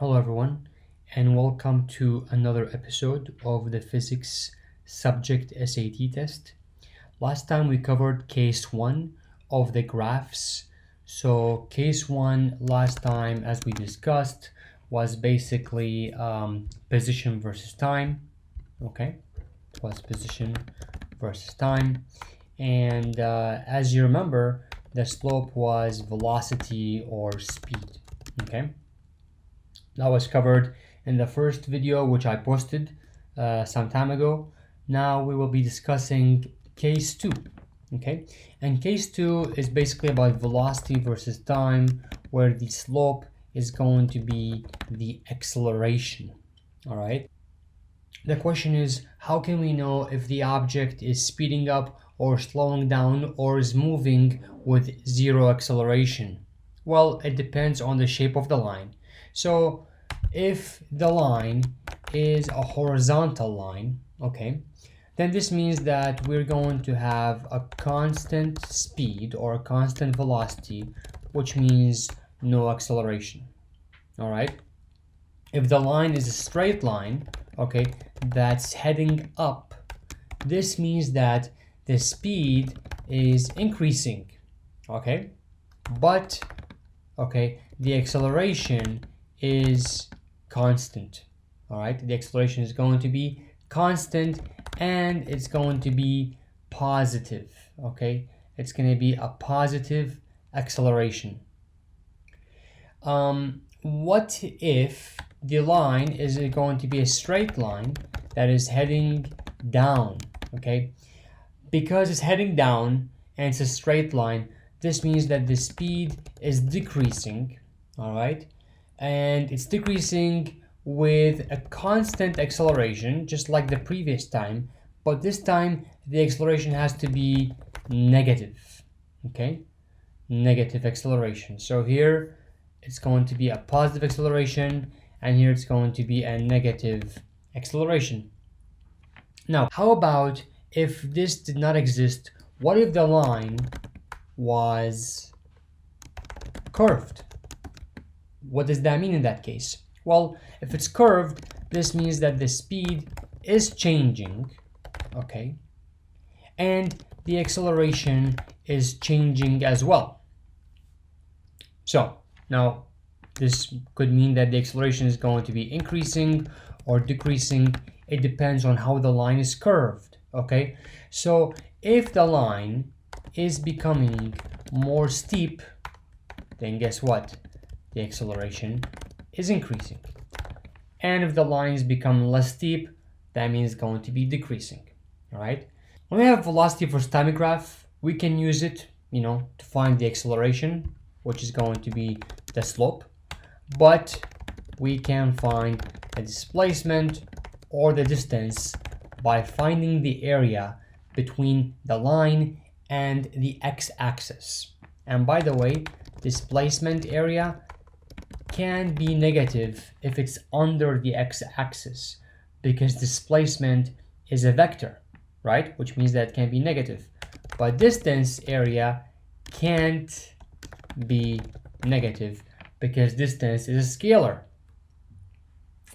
Hello everyone, and welcome to another episode of the physics subject SAT test. Last time we covered case 1 of the graphs. So case 1 last time, as we discussed, was basically position versus time. Okay, it was position versus time. And as you remember, the slope was velocity or speed. Okay. That was covered in the first video, which I posted some time ago. Now we will be discussing case 2. Okay, and case 2 is basically about velocity versus time, where the slope is going to be the acceleration. All right. The question is, how can we know if the object is speeding up or slowing down or is moving with zero acceleration? Well, it depends on the shape of the line. So if the line is a horizontal line, okay, then this means that we're going to have a constant speed or a constant velocity, which means no acceleration. All right. If the line is a straight line, okay, that's heading up, this means that the speed is increasing, okay, but okay, the acceleration is constant. All right, the acceleration is going to be constant and it's going to be positive. Okay, it's going to be a positive acceleration. What if the line is going to be a straight line that is heading down? Okay, because it's heading down and it's a straight line, this means that the speed is decreasing. All right, and it's decreasing with a constant acceleration, just like the previous time, but this time the acceleration has to be negative. Okay, negative acceleration. So here it's going to be a positive acceleration, and here it's going to be a negative acceleration. Now, how about if this did not exist? What if the line was curved? What does that mean in that case? Well, if it's curved, this means that the speed is changing, okay, and the acceleration is changing as well. So now this could mean that the acceleration is going to be increasing or decreasing. It depends on how the line is curved. Okay, so if the line is becoming more steep, then guess what? The acceleration is increasing. And if the lines become less steep, that means it's going to be decreasing. All right. When we have velocity versus time graph, we can use it, to find the acceleration, which is going to be the slope, but we can find the displacement or the distance by finding the area between the line and the x-axis. And by the way, displacement area can be negative if it's under the x-axis, because displacement is a vector, right? Which means that it can be negative. But distance area can't be negative because distance is a scalar,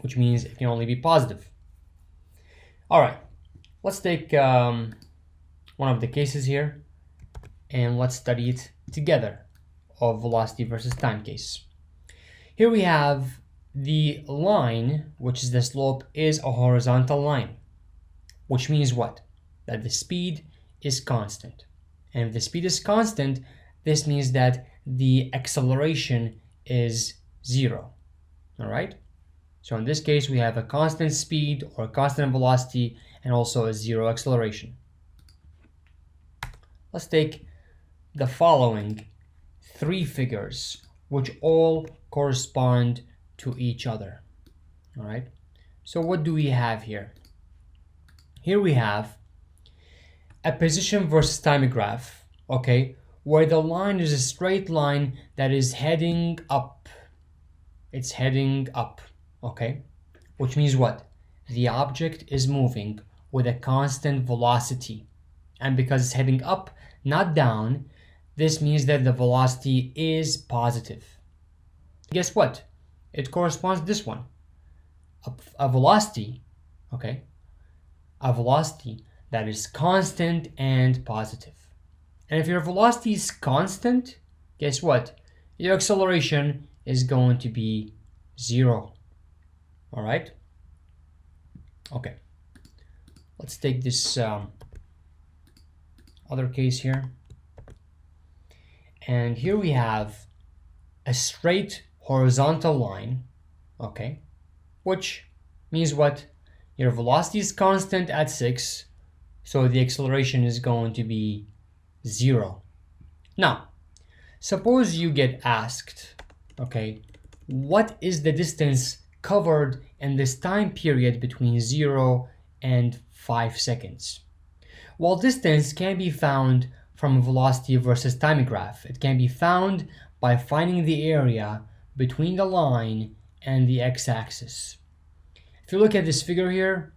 which means it can only be positive. All right, let's take one of the cases here and let's study it together, of velocity versus time case. Here we have the line, which is the slope, is a horizontal line, which means what? That the speed is constant. And if the speed is constant, this means that the acceleration is zero. All right? So in this case, we have a constant speed or constant velocity and also a zero acceleration. Let's take the following three figures, which all correspond to each other. All right? So what do we have here? Here we have a position versus time graph, okay, where the line is a straight line that is heading up. It's heading up, okay, which means what? The object is moving with a constant velocity, and because it's heading up, not down, this means that the velocity is positive. Guess what? it corresponds to this one. A velocity, okay, a velocity that is constant and positive. And if your velocity is constant, guess what? Your acceleration is going to be 0. All right? Okay. Let's take this other case here. And here we have a straight horizontal line, okay, which means what? Your velocity is constant at 6, so the acceleration is going to be 0. Now, suppose you get asked, okay, what is the distance covered in this time period between 0 and 5 seconds? Well, distance can be found from a velocity versus time graph. It can be found by finding the area between the line and the x-axis. If you look at this figure here,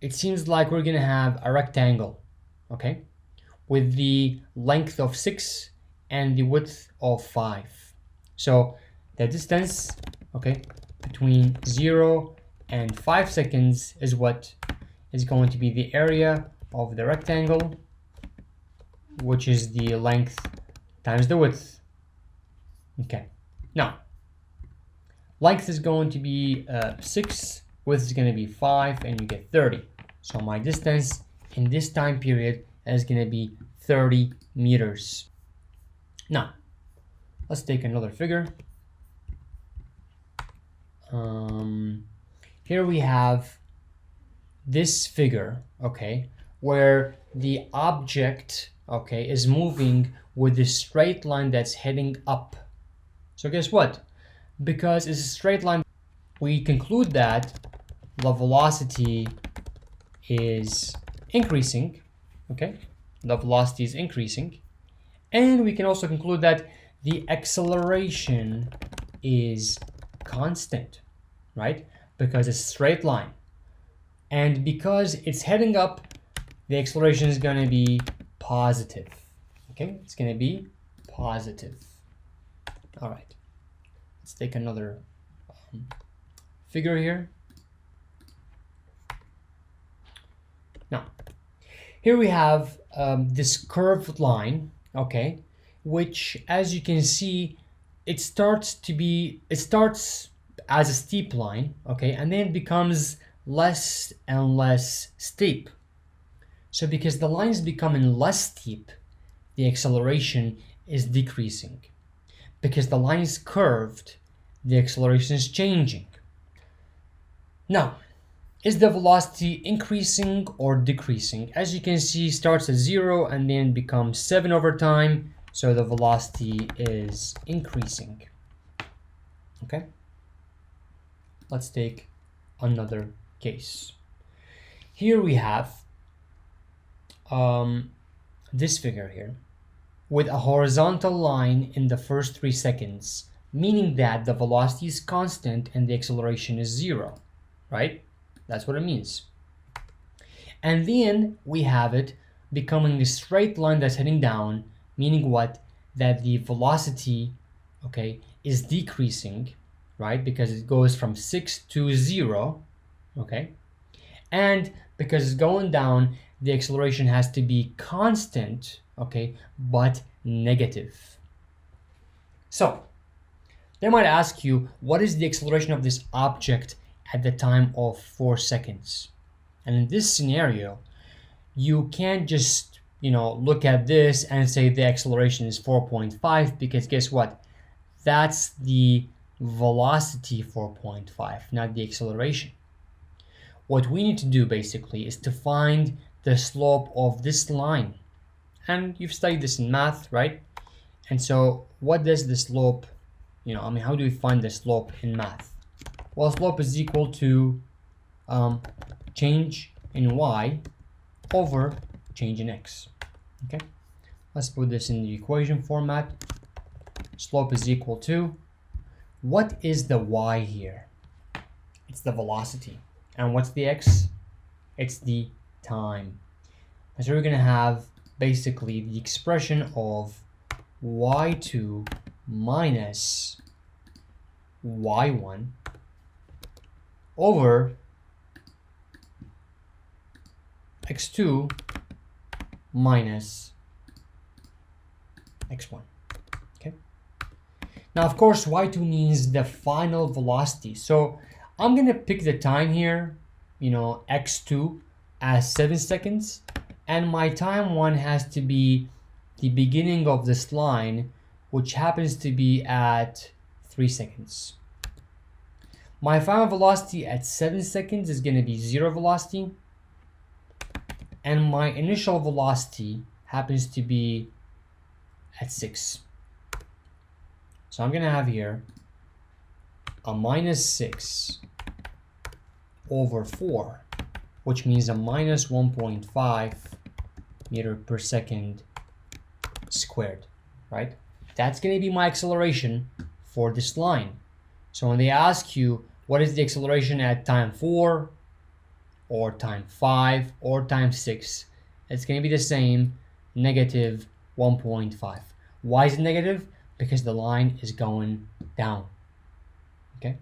it seems like we're going to have a rectangle, okay, with the length of 6 and the width of 5. So the distance, okay, between 0 and 5 seconds is what is going to be the area of the rectangle, which is the length times the width. Okay, now length is going to be 6, width is going to be 5, and you get 30. So my distance in this time period is going to be 30 meters. Now, let's take another figure. Here we have this figure, okay, where the object, okay, is moving with a straight line that's heading up. So guess what? Because it's a straight line, we conclude that the velocity is increasing, okay? The velocity is increasing. And we can also conclude that the acceleration is constant, right? Because it's a straight line. And because it's heading up, the acceleration is going to be positive, okay? It's going to be positive. All right. Let's take another figure here. Now, here we have this curved line, okay, which, as you can see, it starts as a steep line, okay, and then becomes less and less steep. So because the line is becoming less steep, the acceleration is decreasing. Because the line is curved, the acceleration is changing. Now, is the velocity increasing or decreasing? As you can see, it starts at 0 and then becomes 7 over time, so the velocity is increasing. Okay? Let's take another case. Here we have this figure here with a horizontal line in the first 3 seconds, meaning that the velocity is constant and the acceleration is 0, right? That's what it means. And then we have it becoming a straight line that's heading down, meaning what? That the velocity, okay, is decreasing, right? Because it goes from 6 to 0, okay? And because it's going down, the acceleration has to be constant, okay, but negative. So, they might ask you, what is the acceleration of this object at the time of 4 seconds? And in this scenario, you can't just, look at this and say the acceleration is 4.5, because guess what? That's the velocity 4.5, not the acceleration. What we need to do basically is to find the slope of this line. And you've studied this in math, right? And so what does the slope, how do we find the slope in math? Well, slope is equal to change in y over change in x. Okay, let's put this in the equation format. Slope is equal to, what is the y here? It's the velocity. And what's the x? It's the time. And so we're going to have basically the expression of y2 minus y1 over x2 minus x1. Okay. Now, of course, y2 means the final velocity. So I'm going to pick the time here, x2 as 7 seconds. And my time 1 has to be the beginning of this line, which happens to be at 3 seconds. My final velocity at 7 seconds is going to be 0 velocity. And my initial velocity happens to be at 6. So I'm going to have here a minus 6 over 4, which means a minus 1.5 meter per second squared, right? That's going to be my acceleration for this line. So when they ask you what is the acceleration at time 4 or time 5 or time 6, it's going to be the same, negative 1.5. Why is it negative? Because the line is going down. Okay.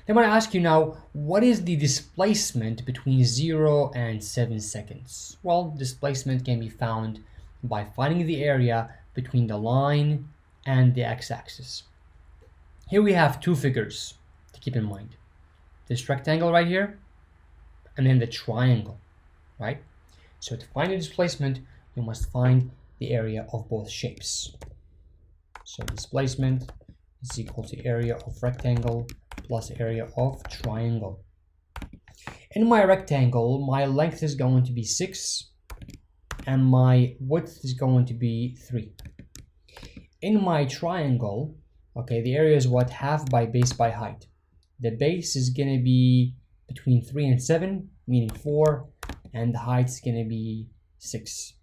Then when I ask you now, what is the displacement between 0 and 7 seconds? Well, displacement can be found by finding the area between the line and the x-axis. Here we have two figures to keep in mind. This rectangle right here, and then the triangle, right? So to find the displacement, you must find the area of both shapes. So displacement is equal to area of rectangle plus area of triangle. In my rectangle, my length is going to be 6 and my width is going to be 3. In my triangle, okay, the area is what? Half by base by height. The base is going to be between 3 and 7, meaning 4, and the height is going to be 6.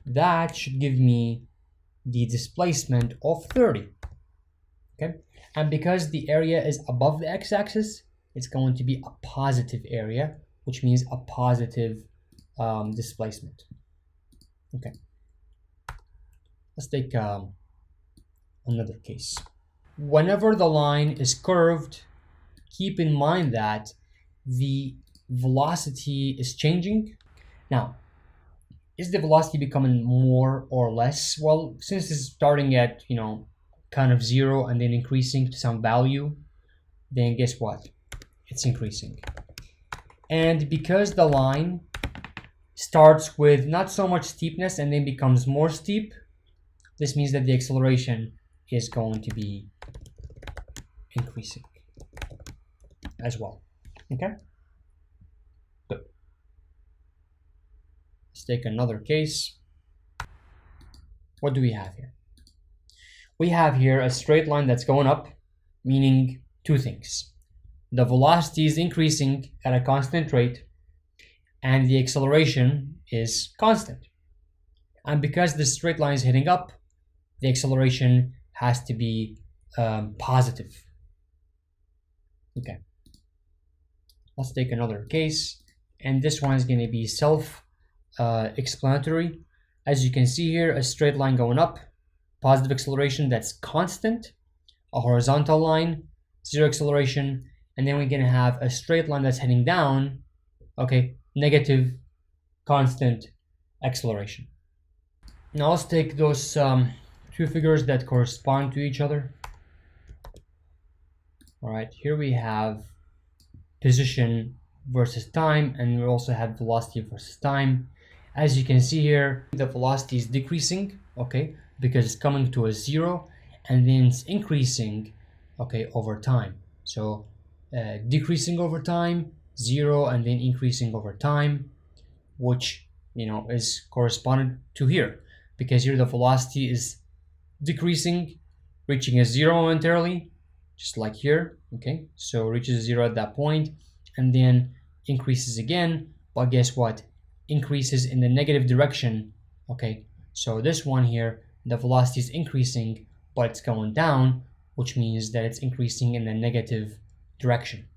That should give me the displacement of 30. Okay, and because the area is above the x-axis, it's going to be a positive area, which means a positive displacement. Okay, let's take another case. Whenever the line is curved, keep in mind that the velocity is changing. Now, is the velocity becoming more or less? Well, since it's starting at, kind of 0 and then increasing to some value, then guess what? It's increasing. And because the line starts with not so much steepness and then becomes more steep, this means that the acceleration is going to be increasing as well. Okay? Good. Let's take another case. What do we have here? We have here a straight line that's going up, meaning two things. The velocity is increasing at a constant rate, and the acceleration is constant. And because the straight line is heading up, the acceleration has to be positive. Okay. Let's take another case, and this one is going to be self-explanatory. As you can see here, a straight line going up, positive acceleration that's constant, a horizontal line, 0 acceleration, and then we're going to have a straight line that's heading down, okay, negative constant acceleration. Now let's take those two figures that correspond to each other. All right, here we have position versus time, and we also have velocity versus time. As you can see here, the velocity is decreasing, okay, because it's coming to a 0, and then it's increasing, okay, over time. So decreasing over time, 0, and then increasing over time, which is corresponded to here, because here the velocity is decreasing, reaching a 0 momentarily, just like here. Okay, so reaches 0 at that point and then increases again, but guess what? Increases in the negative direction. Okay, so this one here, the velocity is increasing, but it's going down, which means that it's increasing in the negative direction.